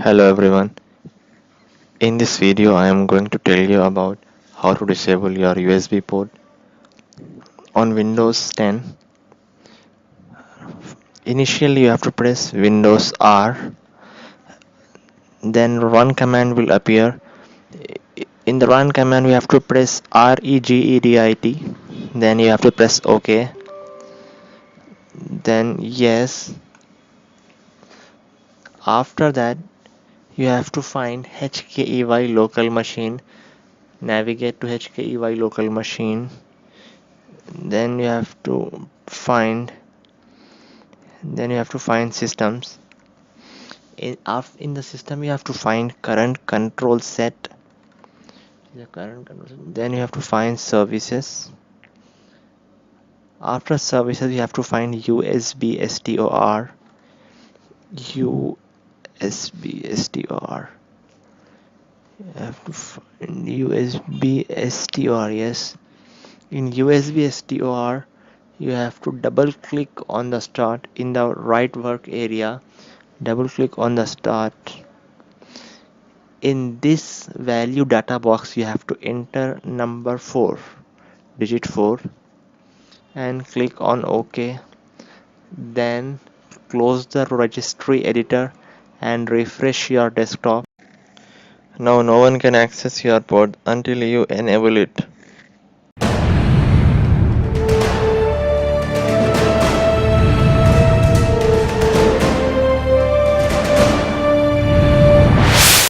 Hello everyone. In this video I am going to tell you about how to disable your USB port on Windows 10. Initially you have to press Windows R, then run command will appear. In the run command we have to press regedit, then you have to press OK, then yes. After that you have to find HKEY local machine, navigate to HKEY local machine, then you have to find systems. In the system you have to find current control set, then you have to find services. After services you have to find USB STOR. You have to find USB STOR. Yes, in USB STOR you have to double click on the start in the right work area. Double click on the start. In this value data box you have to enter number 4, digit 4, and click on OK. Then close the registry editor and refresh your desktop. Now no one can access your port until you enable it.